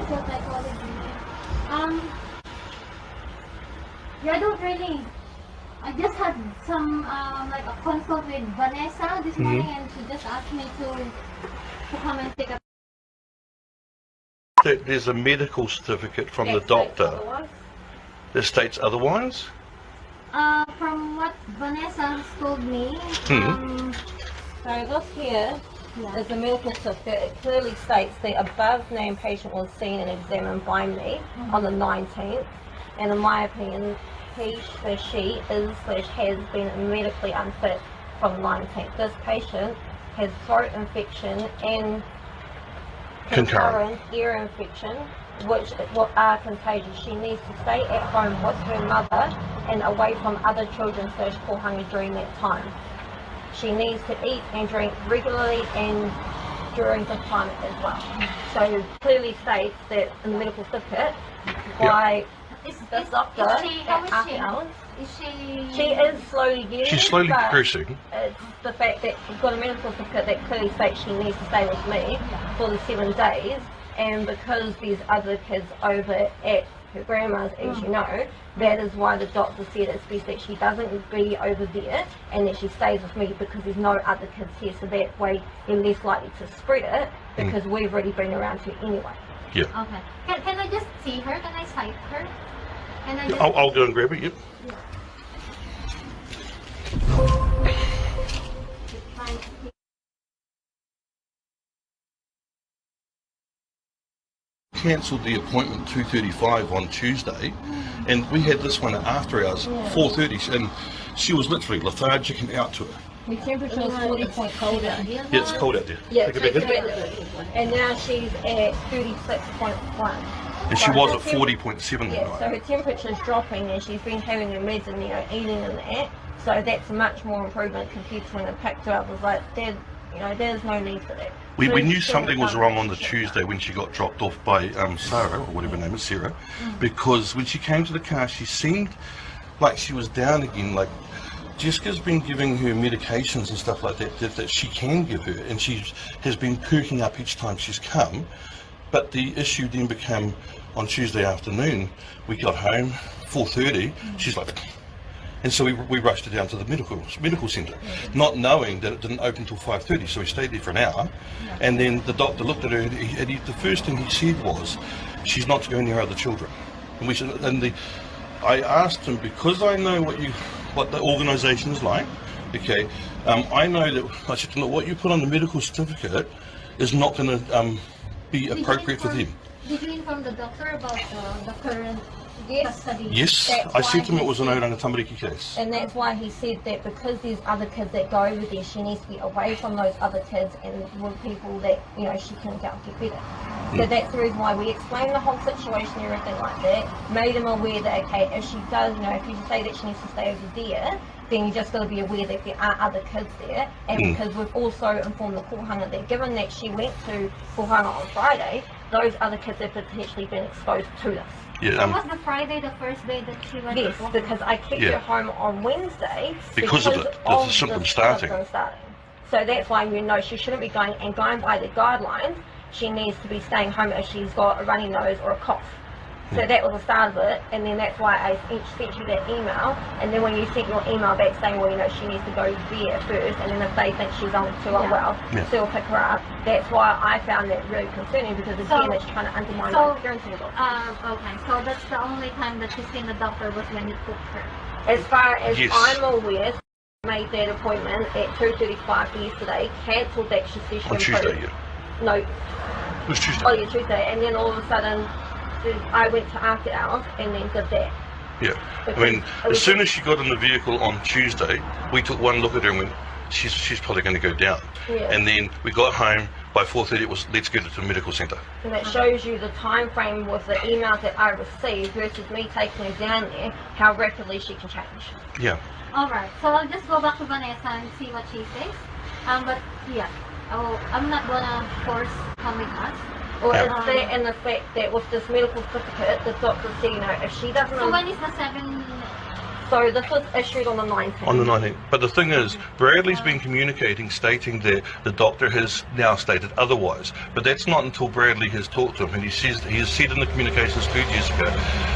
social psychology. Yeah, I don't really. I just had some like a consult with Vanessa this morning, and she just asked me to come and take a. There's a medical certificate from the doctor that states otherwise. From what Vanessa has told me, So this here is a medical certificate. It clearly states the above named patient was seen and examined by me on the 19th, and in my opinion, she is/has been medically unfit from the 19th. This patient has throat infection and concurrent ear infection, which are contagious. She needs to stay at home with her mother and away from other children/kohanga during that time. She needs to eat and drink regularly and during the time as well. So clearly states that in the medical certificate by this doctor at Ake Hours. She is slowly getting. She's slowly progressing. It's the fact that we've got a medical certificate that clearly states she needs to stay with me for the 7 days, and because there's other kids over at her grandma's, as you know, that is why the doctor said it's best that she doesn't be over there and that she stays with me, because there's no other kids here, so that way they're less likely to spread it, because we've already been around her anyway. Yeah. Okay. Can I just see her? Can I sight her? Can I just... I'll go and grab it. Yep. Cancelled the appointment 2:35 on Tuesday, and we had this one at after hours 4:30, and she was literally lethargic and out to it. The temperature is 40 point cold out here. Yeah, it's cold out there. Yeah, Take it back in. and now she's at 36.1. And she was at 40.7. Yeah, so her temperature's dropping, and she's been having her meds and eating and that. So that's much more improvement compared to when I picked her up. I was like, there's no need for that. We knew something was wrong on the Tuesday when she got dropped off by Sarah, or whatever her name is, Sarah, because when she came to the car, she seemed like she was down again. Like Jessica's been giving her medications and stuff like that she can give her, and she has been perking up each time she's come. But the issue then became on Tuesday afternoon. We got home 4:30. She's like. And so we rushed her down to the medical centre, not knowing that it didn't open until 5:30. So we stayed there for an hour, and then the doctor looked at her, and the first thing he said was, "She's not to go near other children." And we said, I asked him, because I know what the organisation is like. Okay, I know that. I said, "Look, what you put on the medical certificate is not going to be appropriate for them." Did you inform the doctor about the current? Custody? Yes, I said to him it was an Oranga Tamariki case. And that's why he said that because there's other kids that go over there, she needs to be away from those other kids and with people that, she can get better. So that's the reason why we explained the whole situation and everything like that, made them aware that, okay, if she does, if you say that she needs to stay over there, then you just got to be aware that there are other kids there. And because we've also informed the kohanga that given that she went to kohanga on Friday, those other kids have potentially been exposed to this. Yeah, was the Friday the first day that she went? Yes, because I kept her home on Wednesday because of the symptoms starting. So that's why she shouldn't be going by the guidelines. She needs to be staying home if she's got a runny nose or a cough. So that was the start of it, and then that's why I sent you that email. And then when you sent your email back saying, well, she needs to go there first, and then if they think she's too unwell, still pick her up. That's why I found that really concerning, because again, it's trying to undermine the parenting of it. Okay, so that's the only time that she's seen the doctor was when you took her. As far as I'm aware, made that appointment at 2:35 yesterday, cancelled that session. On Tuesday, No. It was Tuesday. Oh yeah, Tuesday, and then all of a sudden, I went to after hours and then did that. Yeah, I mean, as soon as she got in the vehicle on Tuesday, we took one look at her and went, she's probably going to go down. Yeah. And then we got home, by 4:30 it was, let's get her to the medical centre. And that shows you the time frame with the emails that I received versus me taking her down there, how rapidly she can change. Yeah. Alright, so I'll just go back to Vanessa and see what she says. But yeah, I'm not gonna force come with us. Or it's that and the fact that with this medical certificate, the doctor said, if she doesn't... So when is the So this was issued on the 19th. On the 19th. But the thing is, Bradley's been communicating, stating that the doctor has now stated otherwise. But that's not until Bradley has talked to him, and he has said in the communications to Jessica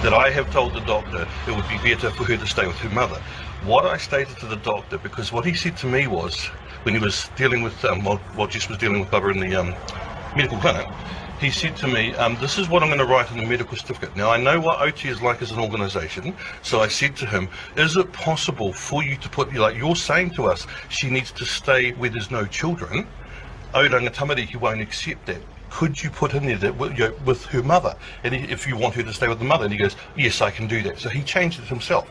that I have told the doctor it would be better for her to stay with her mother. What I stated to the doctor, because what he said to me was, when he was dealing with, while Jess was dealing with Bubba in the medical clinic, he said to me, this is what I'm going to write in the medical certificate. Now, I know what OT is like as an organisation, so I said to him, is it possible for you to put, like you're saying to us, she needs to stay where there's no children? Oranga Tamariki won't accept that. Could you put in there that with her mother, and if you want her to stay with the mother? And he goes, yes, I can do that. So he changed it himself.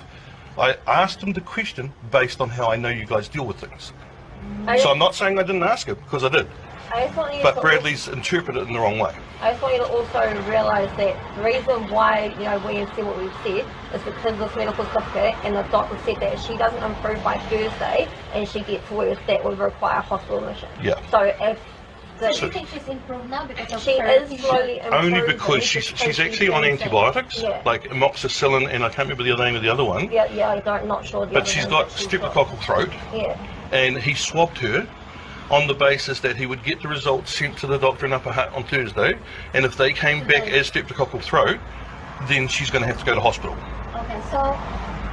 I asked him the question based on how I know you guys deal with things. So I'm not saying I didn't ask it, because I did. But Bradley's interpreted it in the wrong way. I just want you to also realise that the reason why, you know, we have said what we've said is because of this medical certificate, and the doctor said that if she doesn't improve by Thursday and she gets worse, that would require hospital admission. Yeah. So if So you think she's improved now because of she her is issue? slowly improving. Only because she's actually on antibiotics, like amoxicillin, and I can't remember the name of the other one. Yeah, I'm not sure. But she's got streptococcal throat. Yeah. And he swabbed her on the basis that he would get the results sent to the doctor in Upper Hutt on Thursday, and if they came back as streptococcal throat, then she's going to have to go to hospital. Okay, so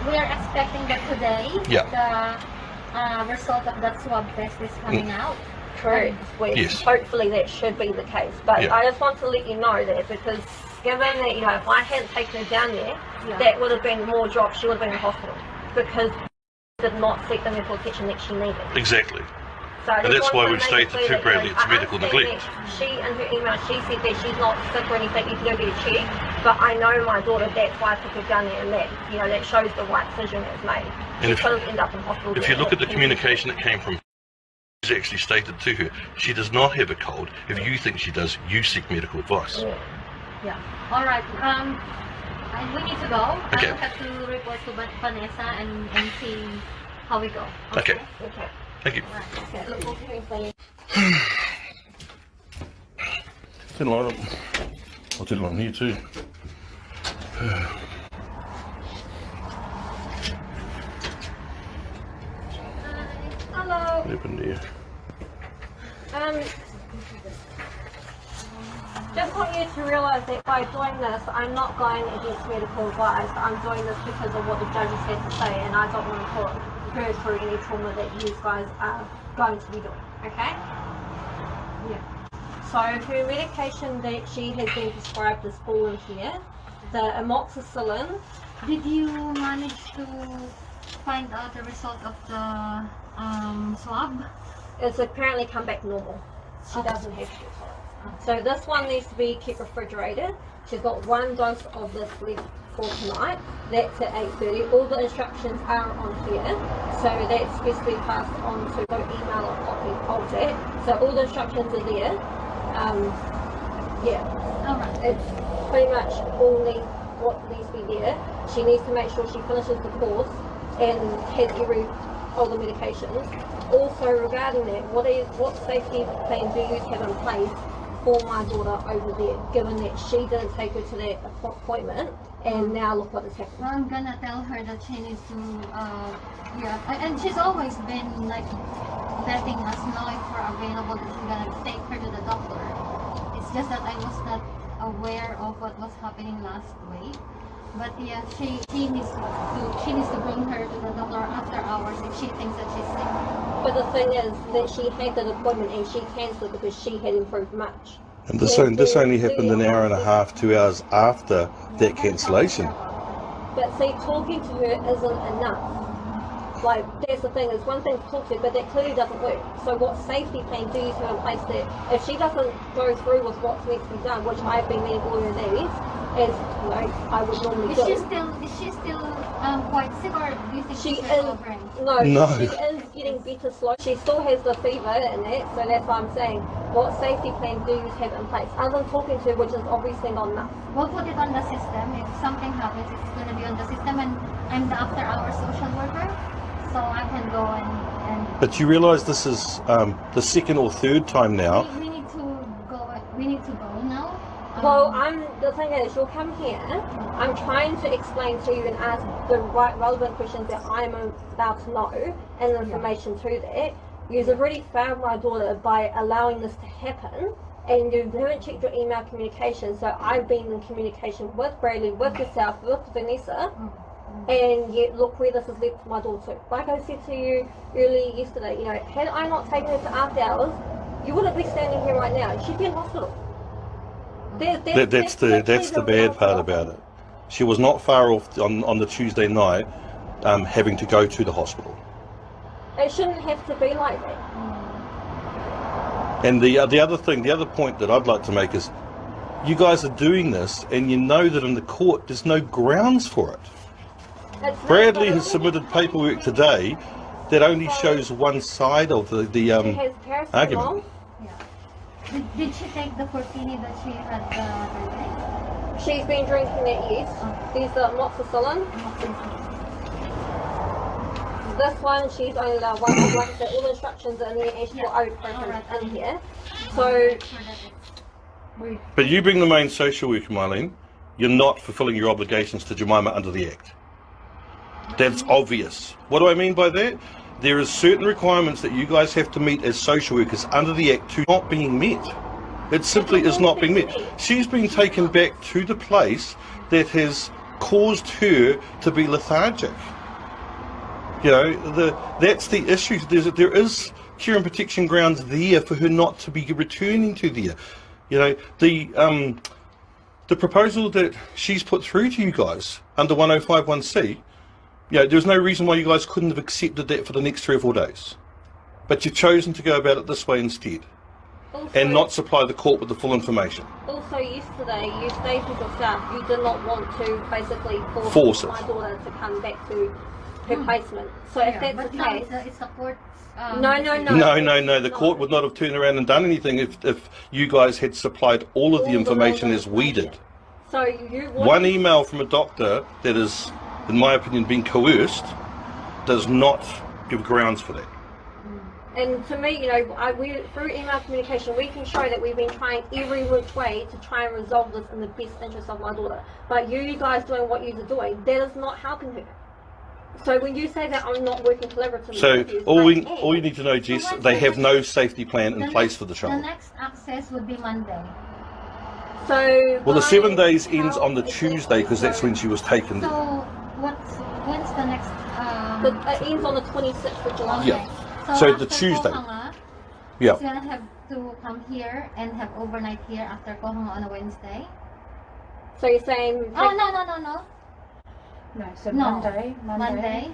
we are expecting that today the result of that swab test is coming out. Correct. Yes. Hopefully that should be the case. But I just want to let you know that, because given that, you know, if I hadn't taken her down there, that would have been more drops. She would have been in hospital because she did not seek the medical attention that she needed. Exactly. So and that's why we've stated to Bradley it's medical neglect. She, in her email, she said that she's not sick or anything, you can go get a check. But I know my daughter, that's why I took her down there, and that, you know, that shows the right decision that was made. She could have ended up in hospital. If you look at the communication that came from, she's actually stated to her, she does not have a cold. If you think she does, you seek medical advice. Yeah. All right. We need to go. Okay. I have to report to Vanessa and see how we go. Okay. Okay. Thank you. Okay, look, we'll do it. Did a lot of, I did a lot here too. Hello. What happened there? Just want you to realise that by doing this, I'm not going against medical advice. I'm doing this because of what the judges had to say, and I don't want to put her through any trauma that you guys are going to be doing, okay? Yeah. So her medication that she has been prescribed is fallen here. The amoxicillin. Did you manage to find out the result of the swab? It's apparently come back normal. She doesn't have to. So this one needs to be kept refrigerated. She's got one dose of this left for tonight. That's at 8:30. All the instructions are on here. So that's supposed to be passed on to go email a copy of that. So all the instructions are there. Alright. It's pretty much what needs to be there. She needs to make sure she finishes the course and has all the medications. Also regarding that, what safety plan do you have in place for my daughter over there, given that she didn't take her to that appointment, and now look what has happened. Well, I'm gonna tell her that she needs to, and she's always been like letting us know if we're available, that she's gonna take her to the doctor. It's just that I was not aware of what was happening last week. But yeah, she needs to bring her to the doctor after hours if she thinks that she's sick. But the thing is that she had an appointment and she cancelled because she had improved much. And this only happened an hour and a half, 2 hours after that cancellation. But see, talking to her isn't enough. Like, that's the thing, it's one thing to talk to her, but that clearly doesn't work. So what safety plan do you have in place that if she doesn't go through with what's needs to be done, which I've been meeting all her needs, as you know, I would normally do. Is she still quite sick, or do you think She she's is, recovering? no, she is getting better slow. She still has the fever and that, so that's why I'm saying, what safety plan do you have in place? Other than talking to her, which is obviously not enough. We'll put it on the system. If something happens, it's going to be on the system, and I'm the after-hours social worker, so I can go and But you realise this is the second or third time now. we need to go now. Well, the thing is, you'll come here, I'm trying to explain to you and ask the right relevant questions that I'm about to know and the information to that. You've already failed my daughter by allowing this to happen, and you haven't checked your email communication. So I've been in communication with Bradley, with yourself, with Vanessa, and yet look where this has led to my daughter. Like I said to you earlier yesterday, you know, had I not taken her to after hours, you wouldn't be standing here right now. She'd be in hospital. That's the bad part about it. She was not far off on the Tuesday night, having to go to the hospital. It shouldn't have to be like that. And the other point that I'd like to make is, you guys are doing this, and you know that in the court there's no grounds for it. Bradley has submitted paperwork today that only shows one side of the argument. Did she take the Fortini that she had the other day? She's been drinking it, yes. These are amoxicillin. This one, she's only allowed one. Like I said, all the instructions are in the actual ibuprofen in here. So, but you being the main social worker, Marlene, you're not fulfilling your obligations to Jemima under the Act. That's obvious. What do I mean by that? There is certain requirements that you guys have to meet as social workers under the Act to not being met. It simply is not being met. She's been taken back to the place that has caused her to be lethargic. You know, that's the issue. There is care and protection grounds there for her not to be returning to there. You know, the proposal that she's put through to you guys under 1051C, yeah, there's no reason why you guys couldn't have accepted that for the next 3 or 4 days. But you've chosen to go about it this way instead. Also, and not supply the court with the full information. Also, yesterday, you stated yourself you did not want to basically force my daughter to come back to her placement. So if that's the case... it's a court... No. The court would not have turned around and done anything if you guys had supplied all of the information as we did. So you... One email from a doctor that is, in my opinion, being coerced does not give grounds for that. And to me, you know, through email communication, we can show that we've been trying every which way to try and resolve this in the best interest of my daughter. But you guys doing what you're doing, that is not helping her. So when you say that I'm not working collaboratively with you, all you need to know, Jess, they have no safety plan in place for the child. The next access would be Monday. So well, the 7 days ends on the Tuesday because that's when she was taken. So when's the next? It ends on the 26th of July. Yeah. So the Tuesday. Kohanga, yeah. She's gonna have to come here and have overnight here after Kohanga on a Wednesday. So you're saying? Oh no. No, so No. Monday.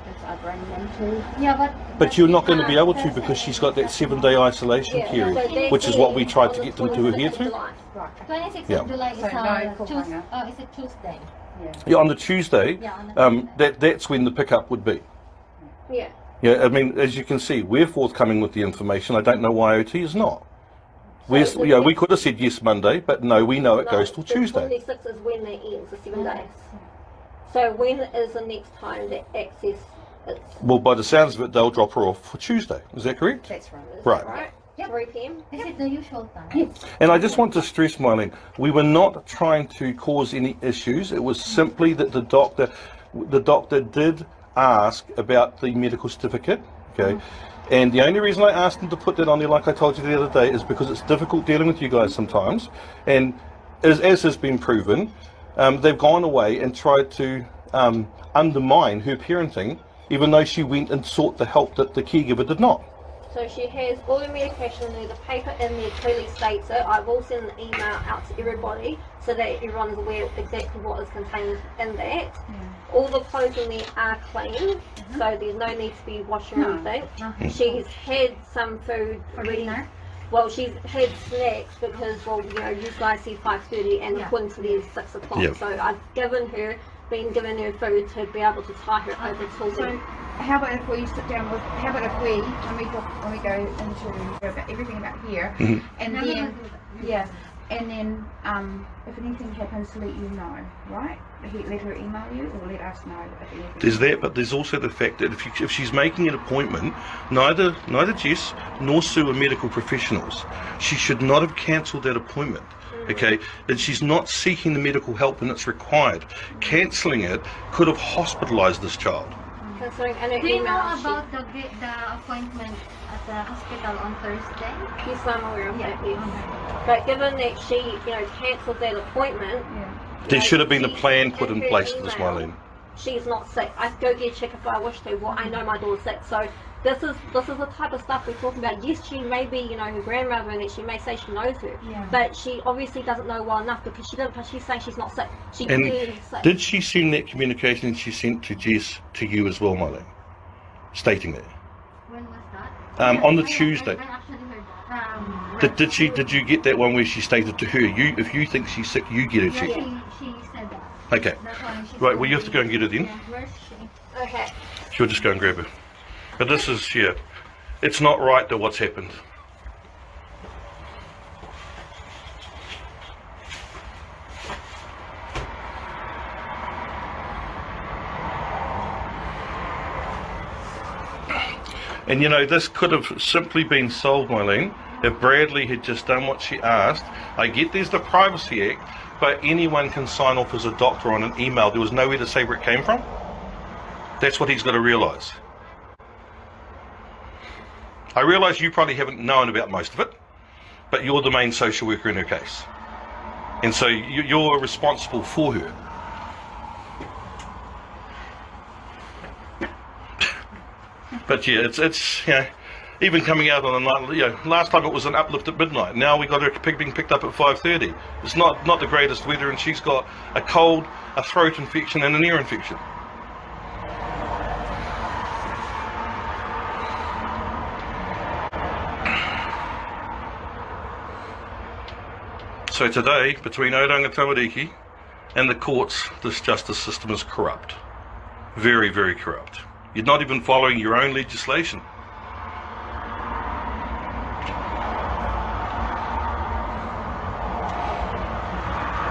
Because I bring them to. Yeah, But you're not going to be able to because she's got that 7-day isolation period, which is what we tried to get them to adhere to. Right. 26th Yeah. of July is So no Kohanga. is it Tuesday? Yeah, on the Tuesday, Yeah, on the Tuesday. that's when the pickup would be. Yeah. Yeah, I mean, as you can see, we're forthcoming with the information. I don't know why OT is not. We could have said yes Monday, but no, we know it goes till Tuesday. The 26th is when it ends, the 7 days. So when is the next time that access is? Well, by the sounds of it, they'll drop her off for Tuesday. Is that correct? That's right. Is Right. that right? Yep. 3 p.m. Is it the usual time? Yes. And I just want to stress, Marlene, we were not trying to cause any issues. It was simply that the doctor did ask about the medical certificate, okay? And the only reason I asked him to put that on there, like I told you the other day, is because it's difficult dealing with you guys sometimes. And as has been proven, they've gone away and tried to undermine her parenting, even though she went and sought the help that the caregiver did not. So she has all the medication in there, the paper in there clearly states it. I will send an email out to everybody so that everyone is aware of exactly what is contained in that. All the clothes in there are clean, so there's no need to be washing or anything. She's had some food For ready. dinner? Well, she's had snacks because, well, you know, you guys said 5:30 and according to these 6 o'clock. Yep. So I've been given her food to be able to tie her over till So then. how about if we sit down with? How about if we when we go into everything about here, and How then about And then if anything happens, to let you know, right? Let her email you or let us know if anything. There's that, but there's also the fact that if she's making an appointment, neither Jess nor Sue are medical professionals. She should not have cancelled that appointment. Okay, and she's not seeking the medical help when it's required. Cancelling it could have hospitalised this child. Considering in her Do you know email, about the appointment at the hospital on Thursday? yes, I'm aware of that, yes. Okay. But given that she, cancelled that appointment, There should have been a she- plan put in her place for this, email, Marlene. She's not sick. I could go get a check if I wish to. Well, I know my daughter's sick, so this is the type of stuff we're talking about. Yes, she may be, her grandmother, and that she may say she knows her, Yeah. but she obviously doesn't know well enough because she didn't. But she's saying she's not sick. She And clearly sick. did she send that communication she sent to Jess to you as well, Marlene? Stating that. When was that? On the I Tuesday. actually heard that. Did you get that one where she stated to her, if you think she's sick, you get her Yeah, checked? she said that. Okay. That's why she Right, said well you have to go and get her then. Yeah, where's she? Okay. She'll just go and grab her. But this is, it's not right that what's happened. And this could have simply been solved, Marlene, if Bradley had just done what she asked. I get there's the Privacy Act, but anyone can sign off as a doctor on an email. There was nowhere to say where it came from. That's what he's got to realise. I realise you probably haven't known about most of it, but you're the main social worker in her case. And so you're responsible for her. But it's even coming out on a night, last time it was an uplift at midnight. Now we got her being picked up at 5:30. It's not the greatest weather, and she's got a cold, a throat infection, and an ear infection. So today, between Oranga Tamariki and the courts, this justice system is corrupt. Very, very corrupt. You're not even following your own legislation.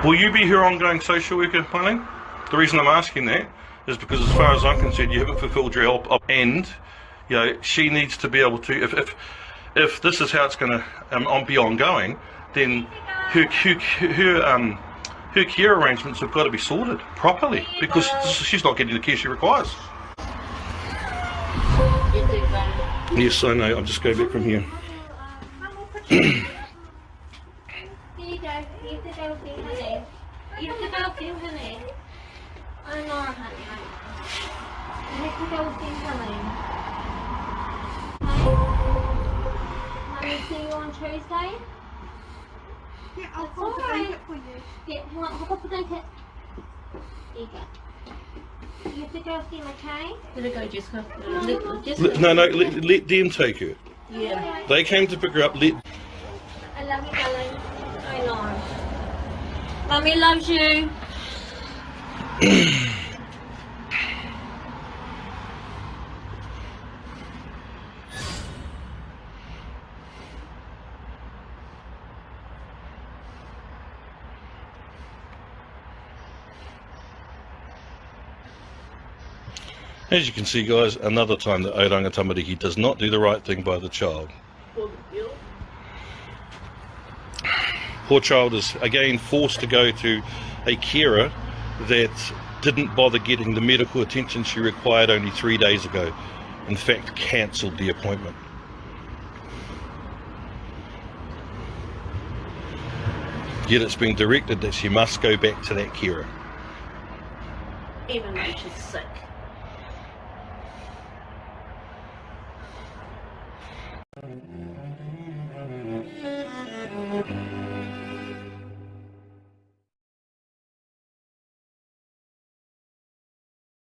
Will you be her ongoing social worker, Marlene? The reason I'm asking that is because as far as I'm concerned, you haven't fulfilled your and she needs to be able to, if this is how it's going to be ongoing, then her care arrangements have got to be sorted properly, because she's not getting the care she requires. Yes, I know. I'll just go back from here. Here you go. You have to go see honey. You have to go see honey. I know, honey. You have to go see honey. Okay? Mommy, see you on Tuesday? Yeah, I'll hold the blanket for you. Yeah, hop up the blanket. There you go. You have to go see him, okay? Let her go, Jessica. Let them take her. Yeah. They came to pick her up. I love you, darling. I know. Mummy loves you. As you can see, guys, another time that Oranga Tamariki does not do the right thing by the child. Poor child is again forced to go to a carer that didn't bother getting the medical attention she required only 3 days ago. In fact, cancelled the appointment. Yet it's been directed that she must go back to that carer. Even though she's sick.